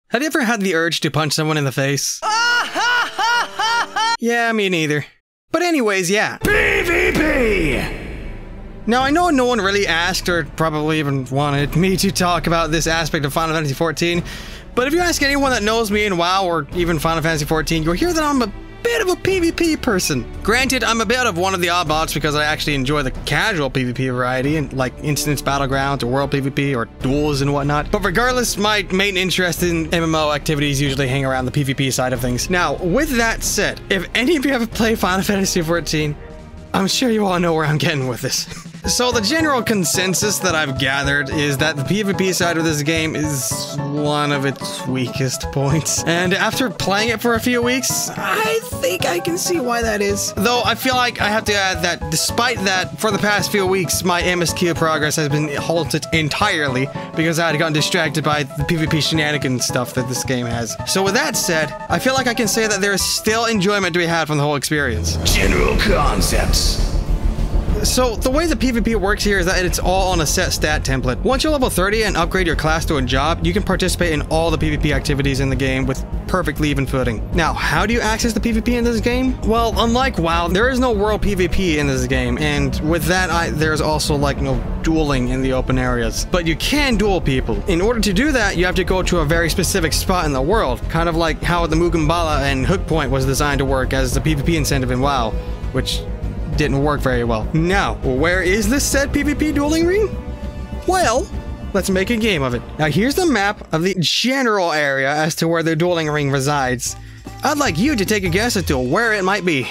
Have you ever had the urge to punch someone in the face? Yeah, me neither. But anyways, yeah. PvP! Now, I know no one really asked or probably even wanted me to talk about this aspect of Final Fantasy XIV, but if you ask anyone that knows me in WoW or even Final Fantasy XIV, you'll hear that I'm a bit of a PvP person. Granted, I'm a bit of one of the oddballs because I actually enjoy the casual PvP variety, and like instance battlegrounds or world PvP or duels and whatnot. But regardless, my main interest in MMO activities usually hang around the PvP side of things. Now, with that said, if any of you ever played Final Fantasy XIV, I'm sure you all know where I'm getting with this. So the general consensus that I've gathered is that the PvP side of this game is one of its weakest points. And after playing it for a few weeks, I think I can see why that is. Though I feel like I have to add that despite that, for the past few weeks, my MSQ progress has been halted entirely because I had gotten distracted by the PvP shenanigans stuff that this game has. So with that said, I feel like I can say that there is still enjoyment to be had from the whole experience. General concepts. So the way the PvP works here is that it's all on a set stat template. Once you're level 30 and upgrade your class to a job, you can participate in all the PvP activities in the game with perfectly even footing. Now, how do you access the PvP in this game? Well, unlike WoW, there is no world PvP in this game, and with that, there's also like no dueling in the open areas. But you can duel people. In order to do that, you have to go to a very specific spot in the world, kind of like how the Mugambala and Hook Point was designed to work as the PvP incentive in WoW, which didn't work very well. Now, where is this said PvP dueling ring? Well, let's make a game of it. Now, here's the map of the general area as to where the dueling ring resides. I'd like you to take a guess as to where it might be.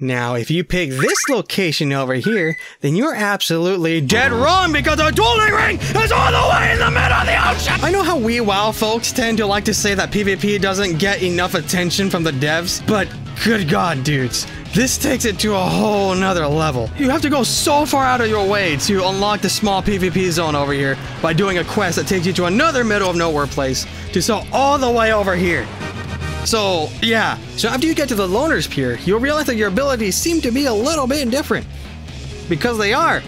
Now, if you pick this location over here, then you're absolutely dead wrong because the dueling ring is all the way in the middle of the ocean! I know how we WoW folks tend to like to say that PvP doesn't get enough attention from the devs, but good God, dudes, this takes it to a whole nother level. You have to go so far out of your way to unlock the small PvP zone over here by doing a quest that takes you to another middle of nowhere place to sell all the way over here. So, yeah. So after you get to the Loner's Pier, you'll realize that your abilities seem to be a little bit different. Because they are.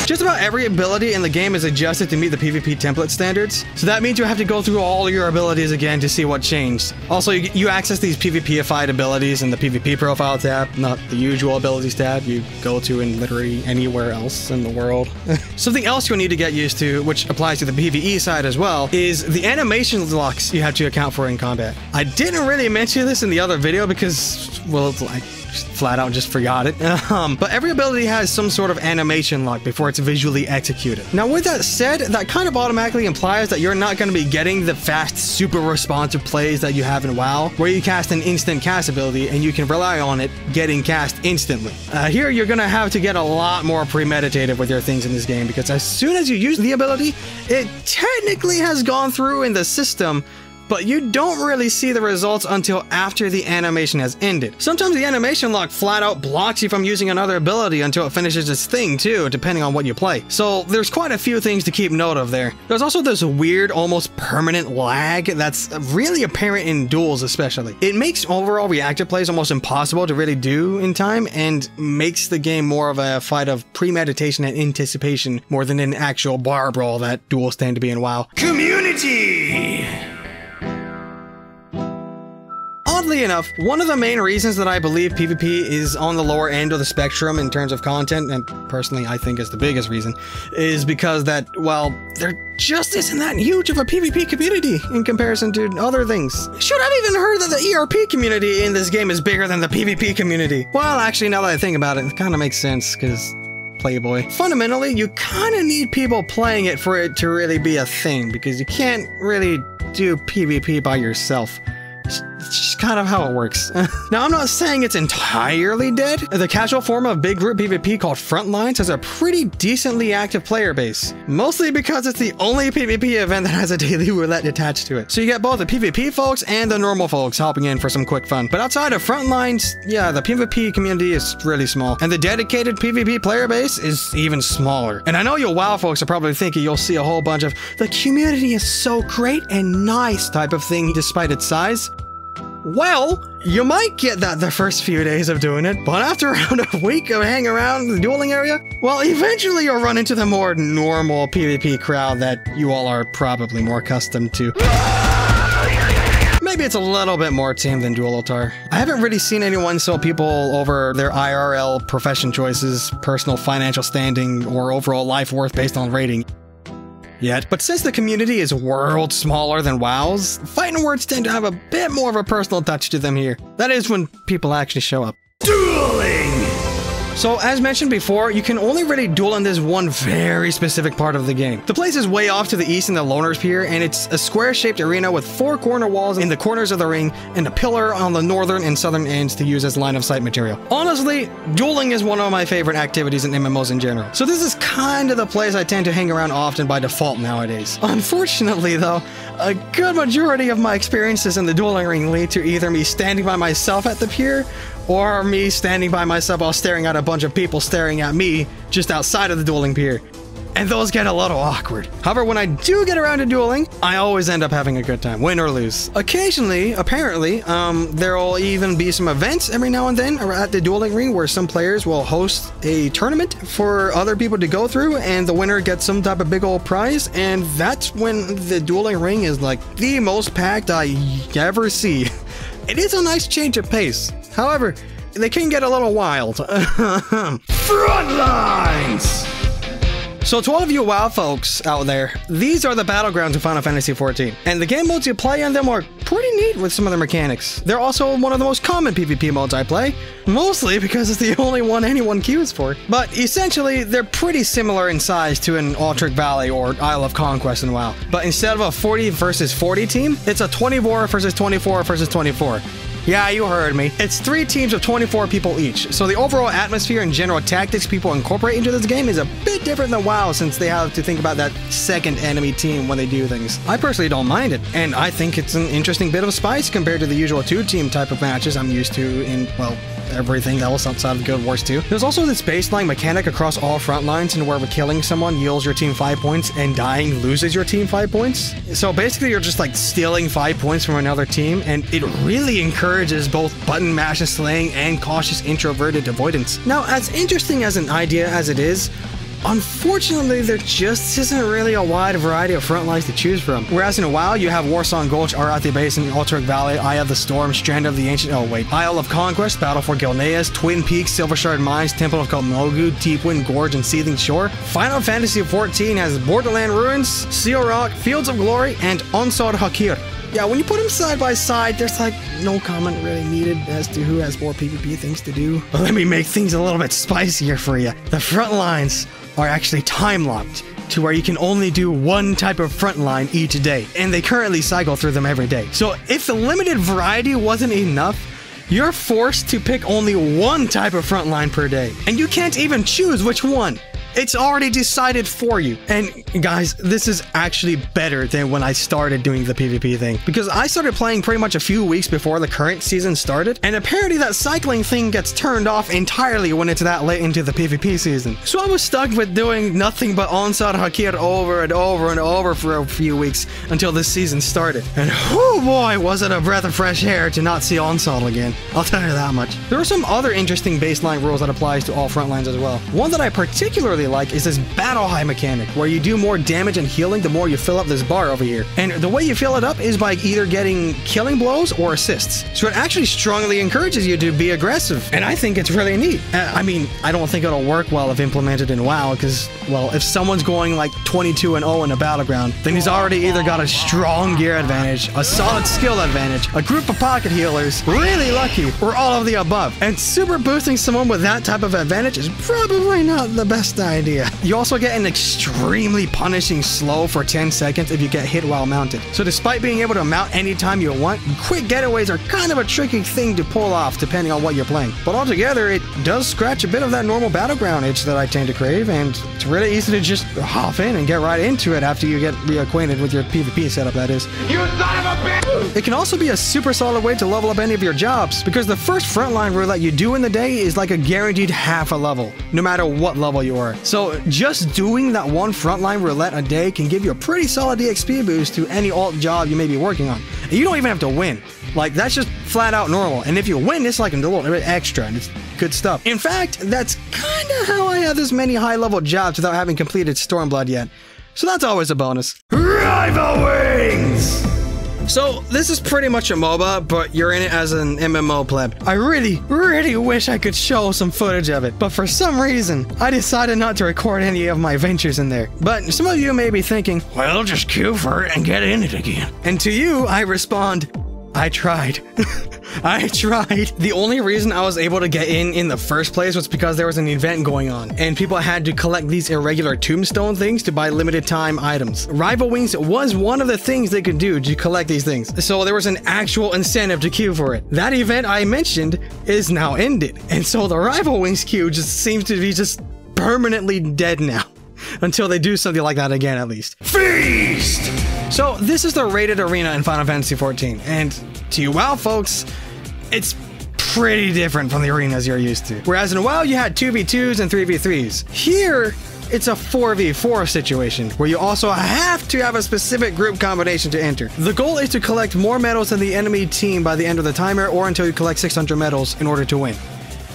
Just about every ability in the game is adjusted to meet the PvP template standards, so that means you have to go through all your abilities again to see what changed. Also, you access these PvP-ified abilities in the PvP profile tab, not the usual abilities tab you go to in literally anywhere else in the world. Something else you'll need to get used to, which applies to the PvE side as well, is the animation locks you have to account for in combat. I didn't really mention this in the other video because, well, I flat out just forgot it. But every ability has some sort of animation lock before it's visually executed. Now, with that said, that kind of automatically implies that you're not going to be getting the fast, super responsive plays that you have in WoW, where you cast an instant cast ability and you can rely on it getting cast instantly. Here, you're going to have to get a lot more premeditative with your things in this game, because as soon as you use the ability, it technically has gone through in the system, but you don't really see the results until after the animation has ended. Sometimes the animation lock flat out blocks you from using another ability until it finishes its thing too, depending on what you play. So there's quite a few things to keep note of there. There's also this weird, almost permanent lag that's really apparent in duels especially. It makes overall reactive plays almost impossible to really do in time, and makes the game more of a fight of premeditation and anticipation more than an actual bar brawl that duels tend to be in WoW. Community! Oddly enough, one of the main reasons that I believe PvP is on the lower end of the spectrum in terms of content, and personally I think is the biggest reason, is because that, well, there just isn't that huge of a PvP community in comparison to other things. Should have even heard that the ERP community in this game is bigger than the PvP community. Well, actually, now that I think about it, it kind of makes sense, because Playboy. Fundamentally, you kind of need people playing it for it to really be a thing, because you can't really do PvP by yourself. It's just kind of how it works. Now, I'm not saying it's entirely dead. The casual form of big group PvP called Frontlines has a pretty decently active player base, mostly because it's the only PvP event that has a daily roulette attached to it. So you get both the PvP folks and the normal folks hopping in for some quick fun. But outside of Frontlines, yeah, the PvP community is really small, and the dedicated PvP player base is even smaller. And I know you WoW folks are probably thinking you'll see a whole bunch of "the community is so great and nice" type of thing despite its size. Well, you might get that the first few days of doing it, but after around a week of hanging around the dueling area, well, eventually you'll run into the more normal PvP crowd that you all are probably more accustomed to. Maybe it's a little bit more tame than Duelotar. I haven't really seen anyone sell people over their IRL profession choices, personal financial standing, or overall life worth based on rating yet, but since the community is worlds smaller than WoW's, fighting words tend to have a bit more of a personal touch to them here. That is when people actually show up. Dueling! So, as mentioned before, you can only really duel in this one very specific part of the game. The place is way off to the east in the Loner's Pier, and it's a square-shaped arena with 4 corner walls in the corners of the ring, and a pillar on the northern and southern ends to use as line-of-sight material. Honestly, dueling is one of my favorite activities in MMOs in general, so this is kind of the place I tend to hang around often by default nowadays. Unfortunately, though, a good majority of my experiences in the dueling ring lead to either me standing by myself at the pier, or me standing by myself while staring at a bunch of people staring at me just outside of the dueling pier. And those get a little awkward. However, when I do get around to dueling, I always end up having a good time, win or lose. Occasionally, apparently, there'll even be some events every now and then at the dueling ring where some players will host a tournament for other people to go through, and the winner gets some type of big old prize, and that's when the dueling ring is like the most packed I ever see. It is a nice change of pace. However, they can get a little wild. Frontlines! So to all of you WoW folks out there, these are the battlegrounds of Final Fantasy XIV, and the game modes you play in them are pretty neat with some of their mechanics. They're also one of the most common PvP modes I play, mostly because it's the only one anyone queues for. But essentially, they're pretty similar in size to an Alterac Valley or Isle of Conquest in WoW. But instead of a 40 versus 40 team, it's a 24 versus 24 versus 24. Yeah, you heard me. It's 3 teams of 24 people each, so the overall atmosphere and general tactics people incorporate into this game is a bit different than WoW, since they have to think about that second enemy team when they do things. I personally don't mind it, and I think it's an interesting bit of spice compared to the usual 2-team type of matches I'm used to in, well, everything else outside of Guild Wars 2. There's also this baseline mechanic across all front lines, and wherever killing someone yields your team 5 points and dying loses your team 5 points. So basically you're just like stealing 5 points from another team, and it really encourages both button mash and slaying and cautious introverted avoidance. Now, as interesting as an idea as it is, unfortunately, there just isn't really a wide variety of front lines to choose from. Whereas in WoW, you have Warsong Gulch, Arathi Basin, Alterac Valley, Eye of the Storm, Strand of the Ancient... Isle of Conquest, Battle for Gilneas, Twin Peaks, Silvershard Mines, Temple of Kalmogu, Deepwind Gorge, and Seething Shore. Final Fantasy XIV has Borderland Ruins, Seal Rock, Fields of Glory, and Onsar Hakir. Yeah, when you put them side by side, there's like no comment really needed as to who has more PvP things to do. But let me make things a little bit spicier for you. The front lines are actually time-locked to where you can only do one type of front line each day, and they currently cycle through them every day. So if the limited variety wasn't enough, you're forced to pick only one type of front line per day, and you can't even choose which one. It's already decided for you. And guys, this is actually better than when I started doing the PvP thing, because I started playing pretty much a few weeks before the current season started, and apparently that cycling thing gets turned off entirely when it's that late into the PvP season. So I was stuck with doing nothing but Onsar Hakir over and over and over for a few weeks until this season started. And oh boy, was it a breath of fresh air to not see Onsal again. I'll tell you that much. There are some other interesting baseline rules that applies to all front lines as well. One that I particularly like is this battle high mechanic, where you do more damage and healing the more you fill up this bar over here. And the way you fill it up is by either getting killing blows or assists. So it actually strongly encourages you to be aggressive, and I think it's really neat. I mean, I don't think it'll work well if implemented in WoW, because, well, if someone's going like 22-0 in a battleground, then he's already either got a strong gear advantage, a solid skill advantage, a group of pocket healers, really lucky, or all of the above. And super boosting someone with that type of advantage is probably not the best idea. You also get an extremely punishing slow for 10 seconds if you get hit while mounted. So despite being able to mount anytime you want, quick getaways are kind of a tricky thing to pull off depending on what you're playing. But altogether, it does scratch a bit of that normal battleground itch that I tend to crave, and it's really easy to just hop in and get right into it after you get reacquainted with your PvP setup, that is. You son of a bitch! It can also be a super solid way to level up any of your jobs, because the first frontline roulette you do in the day is like a guaranteed half a level, no matter what level you are. So just doing that one frontline roulette a day can give you a pretty solid EXP boost to any alt job you may be working on. And you don't even have to win. Like, that's just flat out normal. And if you win, it's like a little bit extra, and it's good stuff. In fact, that's kind of how I have this many high-level jobs without having completed Stormblood yet. So that's always a bonus. Rival Wings! So, this is pretty much a MOBA, but you're in it as an MMO pleb. I really wish I could show some footage of it, but for some reason, I decided not to record any of my adventures in there. But some of you may be thinking, well, just queue for it and get in it again. And to you, I respond, I tried. I tried. The only reason I was able to get in the first place was because there was an event going on, and people had to collect these irregular tombstone things to buy limited time items. Rival Wings was one of the things they could do to collect these things, so there was an actual incentive to queue for it. That event I mentioned is now ended, and so the Rival Wings queue just seems to be just permanently dead now. Until they do something like that again, at least. Feast! So, this is the rated arena in Final Fantasy XIV, and to you WoW folks, it's pretty different from the arenas you're used to. Whereas in WoW, you had 2v2s and 3v3s. Here, it's a 4v4 situation, where you also have to have a specific group combination to enter. The goal is to collect more medals than the enemy team by the end of the timer, or until you collect 600 medals in order to win.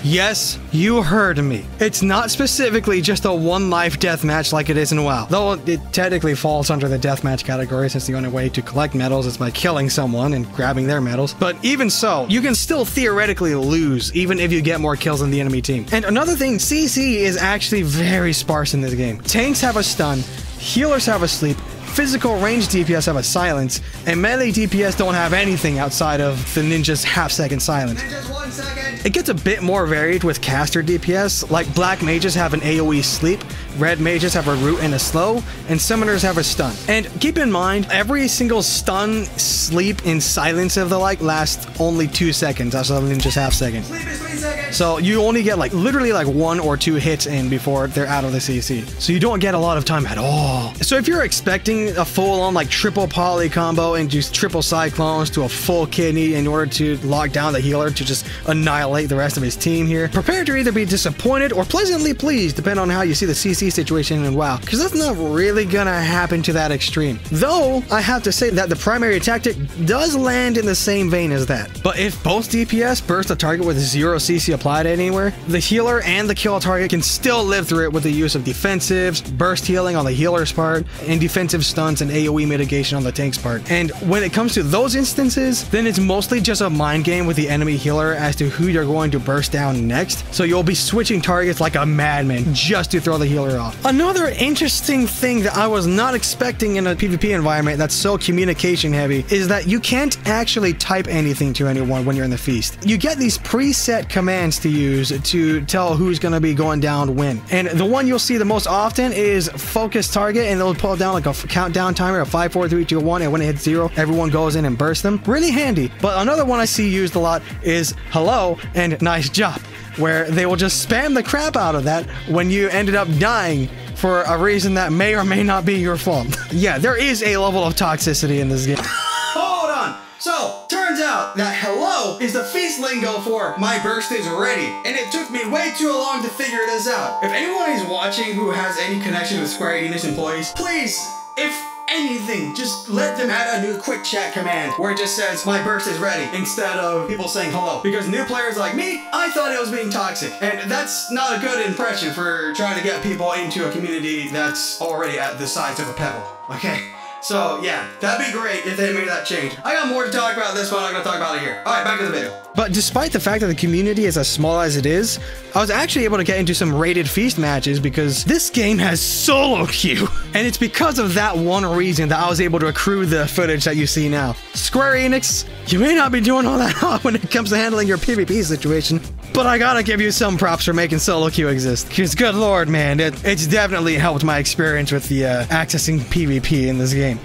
Yes, you heard me. It's not specifically just a one-life deathmatch like it is in WoW, though it technically falls under the deathmatch category since the only way to collect medals is by killing someone and grabbing their medals. But even so, you can still theoretically lose even if you get more kills than the enemy team. And another thing, CC is actually very sparse in this game. Tanks have a stun, healers have a sleep, physical range DPS have a silence, and melee DPS don't have anything outside of the ninja's half-second silence. Ninja's 1 second. It gets a bit more varied with caster DPS, like black mages have an AoE sleep, red mages have a root and a slow, and summoners have a stun. And keep in mind, every single stun, sleep, and silence of the like lasts only 2 seconds, outside of ninja's half-second. Sleep is 3 seconds. So you only get like literally like 1 or 2 hits in before they're out of the CC. So you don't get a lot of time at all. So if you're expecting a full-on like triple poly combo and just triple cyclones to a full kidney in order to lock down the healer to just annihilate the rest of his team here, prepare to either be disappointed or pleasantly pleased, depending on how you see the CC situation in WoW, because that's not really gonna happen to that extreme. Though, I have to say that the primary tactic does land in the same vein as that. But if both DPS burst a target with 0 CC applied anywhere, the healer and the kill target can still live through it with the use of defensives, burst healing on the healer's part, and defensive stuns and AoE mitigation on the tank's part. And when it comes to those instances, then it's mostly just a mind game with the enemy healer as to who you're going to burst down next, so you'll be switching targets like a madman just to throw the healer off. Another interesting thing that I was not expecting in a PvP environment that's so communication heavy is that you can't actually type anything to anyone when you're in the feast. You get these preset commands to use to tell who's going to be going down when. And the one you'll see the most often is focus target, and they'll pull down like a countdown timer of 5, 4, 3, 2, 1, and when it hits 0, everyone goes in and bursts them. Really handy. But another one I see used a lot is hello and nice job, where they will just spam the crap out of that when you ended up dying for a reason that may or may not be your fault. Yeah, there is a level of toxicity in this game. Hold on. So, turns out that hello is the feast lingo for my burst is ready, and it took me way too long to figure this out. If anyone is watching who has any connection with Square Enix employees, please, if anything, just let them add a new quick chat command where it just says my burst is ready instead of people saying hello, because new players like me, I thought it was being toxic, and that's not a good impression for trying to get people into a community that's already at the size of a pebble. Okay, so yeah, that'd be great if they made that change. I got more to talk about this, but I'm not gonna talk about it here. All right, back to the video. But despite the fact that the community is as small as it is, I was actually able to get into some rated feast matches because this game has solo queue. And it's because of that one reason that I was able to accrue the footage that you see now. Square Enix, you may not be doing all that hot when it comes to handling your PvP situation, but I gotta give you some props for making solo queue exist. Because good lord, man, it's definitely helped my experience with the accessing PvP in this game.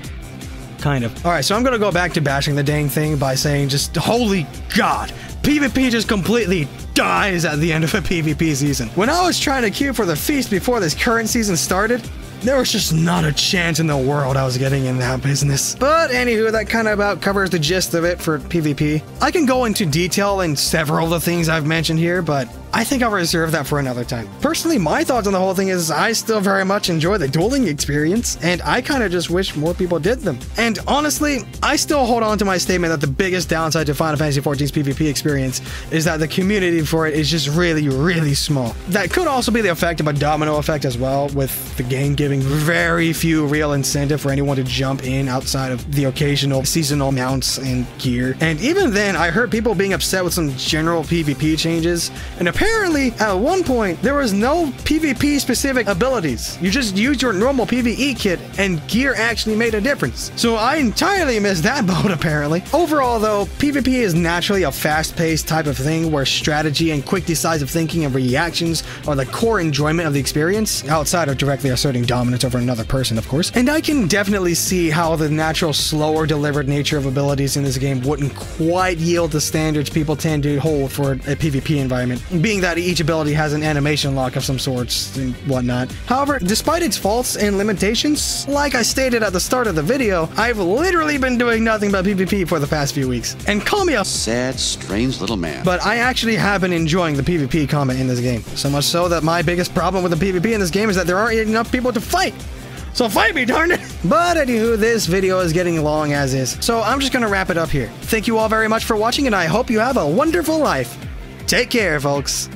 Kind of. Alright, so I'm gonna go back to bashing the dang thing by saying just, holy god, PvP just completely dies at the end of a PvP season. When I was trying to queue for the feast before this current season started, there was just not a chance in the world I was getting in that business. But anywho, that kind of about covers the gist of it for PvP. I can go into detail in several of the things I've mentioned here, but I think I'll reserve that for another time. Personally, my thoughts on the whole thing is I still very much enjoy the dueling experience, and I kind of just wish more people did them. And honestly, I still hold on to my statement that the biggest downside to Final Fantasy XIV's PvP experience is that the community for it is just really, really small. That could also be the effect of a domino effect as well, with the game giving very few real incentive for anyone to jump in outside of the occasional seasonal mounts and gear. And even then, I heard people being upset with some general PvP changes, and apparently, at one point, there was no PvP-specific abilities. You just used your normal PvE kit, and gear actually made a difference. So I entirely missed that boat, apparently. Overall, though, PvP is naturally a fast-paced type of thing where strategy and quick decisive thinking and reactions are the core enjoyment of the experience, outside of directly asserting dominance over another person, of course. And I can definitely see how the natural, slower delivered nature of abilities in this game wouldn't quite yield the standards people tend to hold for a PvP environment, being that each ability has an animation lock of some sorts and whatnot. However, despite its faults and limitations, like I stated at the start of the video, I've literally been doing nothing but PvP for the past few weeks. And call me a sad, strange little man. But I actually have been enjoying the PvP combat in this game. So much so that my biggest problem with the PvP in this game is that there aren't enough people to fight. So fight me, darn it! But anywho, this video is getting long as is, so I'm just gonna wrap it up here. Thank you all very much for watching, and I hope you have a wonderful life. Take care, folks.